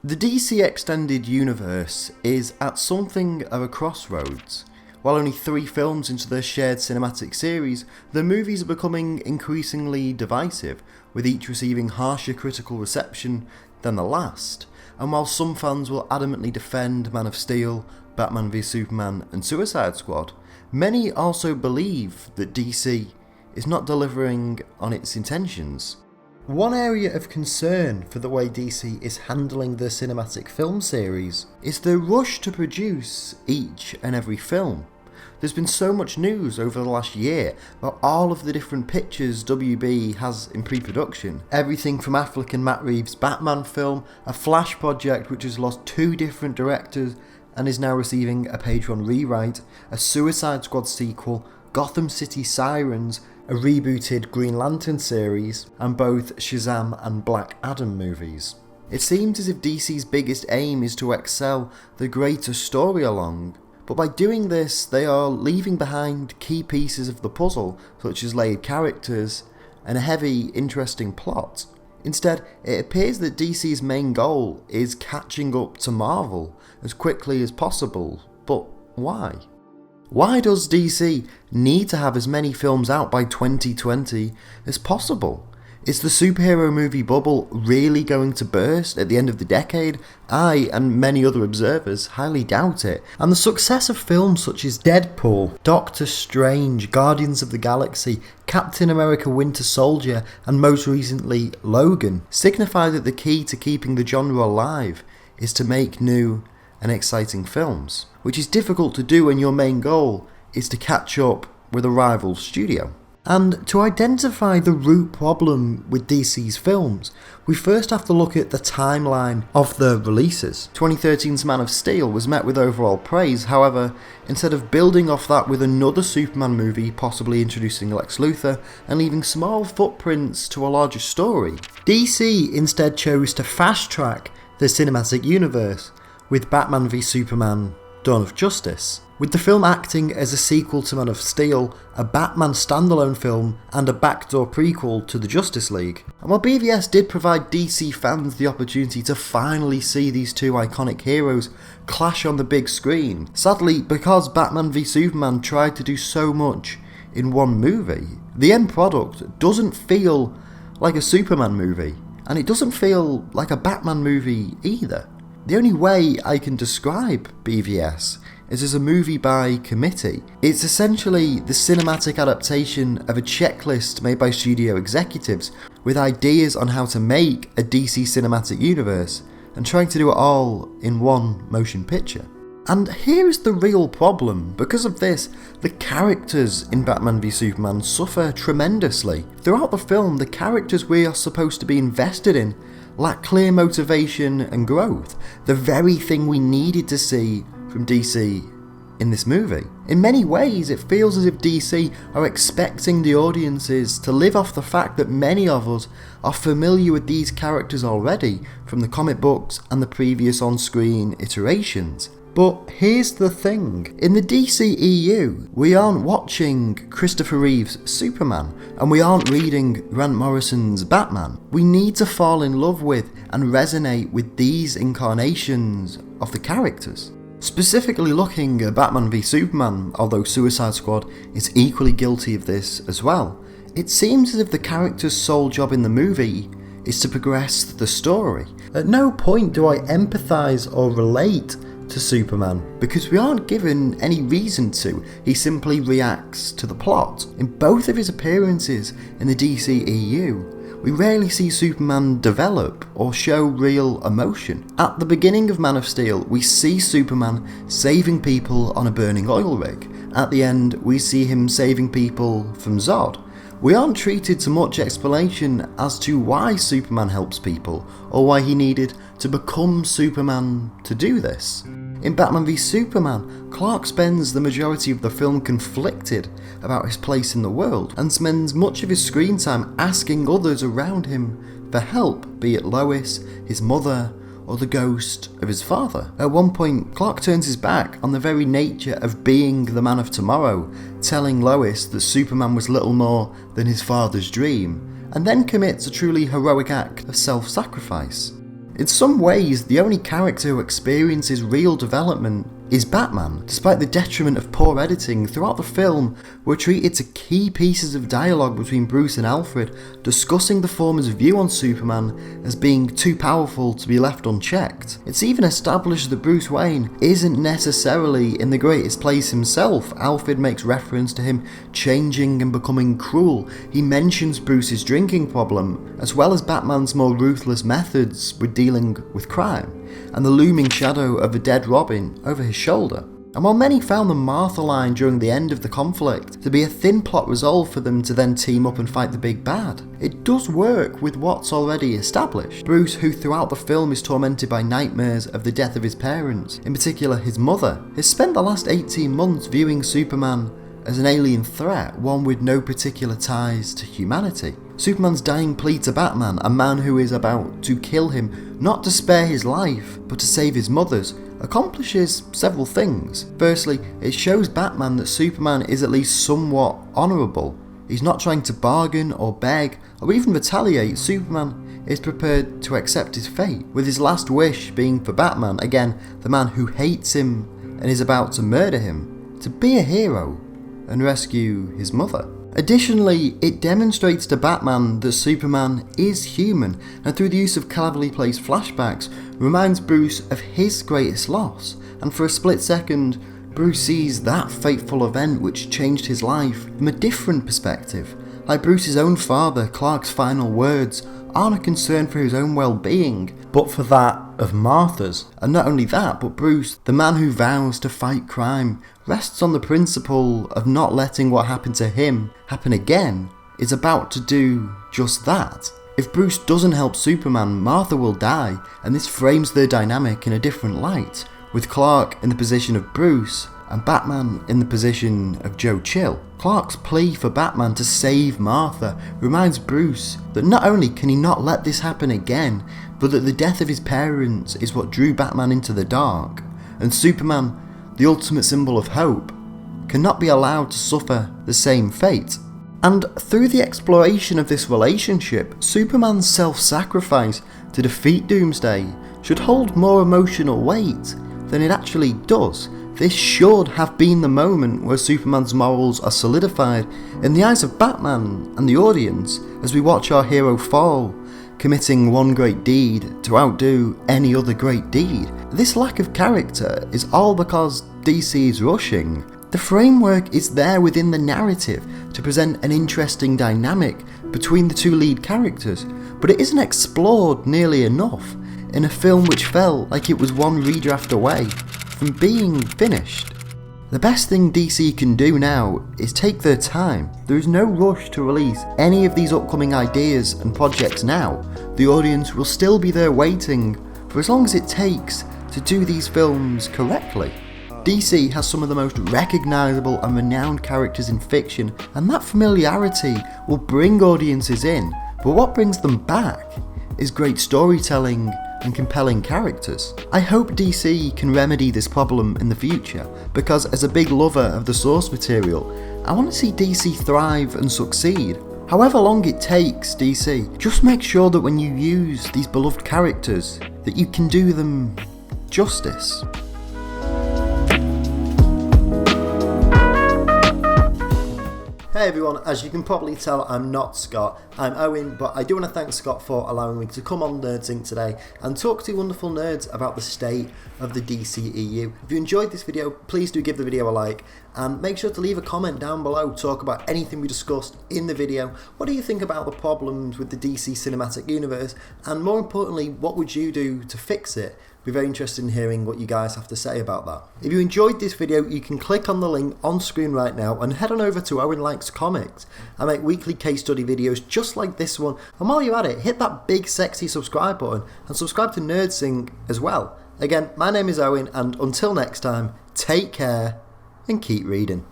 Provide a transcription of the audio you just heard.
The DC Extended Universe is at something of a crossroads. While only 3 films into their shared cinematic series, the movies are becoming increasingly divisive, with each receiving harsher critical reception than the last. And while some fans will adamantly defend Man of Steel, Batman v Superman and Suicide Squad, many also believe that DC is not delivering on its intentions. One area of concern for the way DC is handling the cinematic film series is the rush to produce each and every film. There's been so much news over the last year about all of the different pictures WB has in pre-production. Everything from Affleck and Matt Reeves' Batman film, a Flash project which has lost 2 different directors and is now receiving a page-1 rewrite, a Suicide Squad sequel, Gotham City Sirens, a rebooted Green Lantern series, and both Shazam and Black Adam movies. It seems as if DC's biggest aim is to excel the greater story along, but by doing this they are leaving behind key pieces of the puzzle, such as layered characters and a heavy, interesting plot. Instead, it appears that DC's main goal is catching up to Marvel as quickly as possible, but why? Why does DC need to have as many films out by 2020 as possible? Is the superhero movie bubble really going to burst at the end of the decade? I, and many other observers, highly doubt it. And the success of films such as Deadpool, Doctor Strange, Guardians of the Galaxy, Captain America Winter Soldier, and most recently Logan, signify that the key to keeping the genre alive is to make new and exciting films, which is difficult to do when your main goal is to catch up with a rival studio. And to identify the root problem with DC's films, we first have to look at the timeline of the releases. 2013's Man of Steel was met with overall praise, however, instead of building off that with another Superman movie, possibly introducing Lex Luthor, and leaving small footprints to a larger story, DC instead chose to fast-track the cinematic universe with Batman v Superman: Dawn of Justice, with the film acting as a sequel to Man of Steel, a Batman standalone film, and a backdoor prequel to the Justice League. And while BVS did provide DC fans the opportunity to finally see these 2 iconic heroes clash on the big screen, sadly, because Batman v Superman tried to do so much in one movie, the end product doesn't feel like a Superman movie, and it doesn't feel like a Batman movie either. The only way I can describe BVS is as a movie by committee. It's essentially the cinematic adaptation of a checklist made by studio executives with ideas on how to make a DC cinematic universe and trying to do it all in one motion picture. And here is the real problem. Because of this, the characters in Batman v Superman suffer tremendously. Throughout the film, the characters we are supposed to be invested in lack clear motivation and growth, the very thing we needed to see from DC in this movie. In many ways, it feels as if DC are expecting the audiences to live off the fact that many of us are familiar with these characters already from the comic books and the previous on-screen iterations. But here's the thing, in the DCEU, we aren't watching Christopher Reeve's Superman, and we aren't reading Grant Morrison's Batman. We need to fall in love with and resonate with these incarnations of the characters. Specifically looking at Batman v Superman, although Suicide Squad is equally guilty of this as well, it seems as if the character's sole job in the movie is to progress the story. At no point do I empathise or relate to Superman, because we aren't given any reason to. He simply reacts to the plot. In both of his appearances in the DCEU, we rarely see Superman develop or show real emotion. At the beginning of Man of Steel, we see Superman saving people on a burning oil rig. At the end, we see him saving people from Zod. We aren't treated to much explanation as to why Superman helps people, or why he needed to become Superman to do this. In Batman v Superman, Clark spends the majority of the film conflicted about his place in the world, and spends much of his screen time asking others around him for help, be it Lois, his mother, or the ghost of his father. At one point, Clark turns his back on the very nature of being the Man of Tomorrow, telling Lois that Superman was little more than his father's dream, and then commits a truly heroic act of self-sacrifice. In some ways, the only character who experiences real development is Batman. Despite the detriment of poor editing, throughout the film, we're treated to key pieces of dialogue between Bruce and Alfred, discussing the former's view on Superman as being too powerful to be left unchecked. It's even established that Bruce Wayne isn't necessarily in the greatest place himself. Alfred makes reference to him changing and becoming cruel. He mentions Bruce's drinking problem, as well as Batman's more ruthless methods with dealing with crime, and the looming shadow of a dead Robin over his shoulder. And while many found the Martha line during the end of the conflict to be a thin plot resolve for them to then team up and fight the big bad, it does work with what's already established. Bruce, who throughout the film is tormented by nightmares of the death of his parents, in particular his mother, has spent the last 18 months viewing Superman as an alien threat, one with no particular ties to humanity. Superman's dying plea to Batman, a man who is about to kill him, not to spare his life, but to save his mother's, accomplishes several things. Firstly, it shows Batman that Superman is at least somewhat honourable. He's not trying to bargain or beg or even retaliate. Superman is prepared to accept his fate, with his last wish being for Batman, again the man who hates him and is about to murder him, to be a hero and rescue his mother. Additionally, it demonstrates to Batman that Superman is human, and through the use of cleverly placed flashbacks, reminds Bruce of his greatest loss, and for a split second, Bruce sees that fateful event which changed his life from a different perspective. Like Bruce's own father, Clark's final words aren't a concern for his own well-being, but for that of Martha's. And not only that, but Bruce, the man who vows to fight crime, rests on the principle of not letting what happened to him happen again, is about to do just that. If Bruce doesn't help Superman, Martha will die, and this frames their dynamic in a different light, with Clark in the position of Bruce and Batman in the position of Joe Chill. Clark's plea for Batman to save Martha reminds Bruce that not only can he not let this happen again, but that the death of his parents is what drew Batman into the dark, and Superman, the ultimate symbol of hope, cannot be allowed to suffer the same fate. And through the exploration of this relationship, Superman's self-sacrifice to defeat Doomsday should hold more emotional weight than it actually does. This should have been the moment where Superman's morals are solidified in the eyes of Batman and the audience as we watch our hero fall, committing one great deed to outdo any other great deed. This lack of character is all because DC is rushing. The framework is there within the narrative to present an interesting dynamic between the two lead characters, but it isn't explored nearly enough in a film which felt like it was one redraft away from being finished. The best thing DC can do now is take their time. There is no rush to release any of these upcoming ideas and projects now. The audience will still be there waiting for as long as it takes to do these films correctly. DC has some of the most recognisable and renowned characters in fiction, and that familiarity will bring audiences in, but what brings them back is great storytelling and compelling characters. I hope DC can remedy this problem in the future, because as a big lover of the source material, I want to see DC thrive and succeed. However long it takes, DC, just make sure that when you use these beloved characters, that you can do them justice. Hey everyone, as you can probably tell, I'm not Scott, I'm Owen, but I do want to thank Scott for allowing me to come on NerdSync today and talk to wonderful nerds about the state of the DCEU. If you enjoyed this video, please do give the video a like, and make sure to leave a comment down below, talk about anything we discussed in the video. What do you think about the problems with the DC Cinematic Universe, and more importantly, what would you do to fix it? Be very interested in hearing what you guys have to say about that. If you enjoyed this video, you can click on the link on screen right now and head on over to Owen Likes Comics. I make weekly case study videos just like this one, and while you're at it, hit that big sexy subscribe button and subscribe to NerdSync as well. Again, my name is Owen, and until next time, take care and keep reading.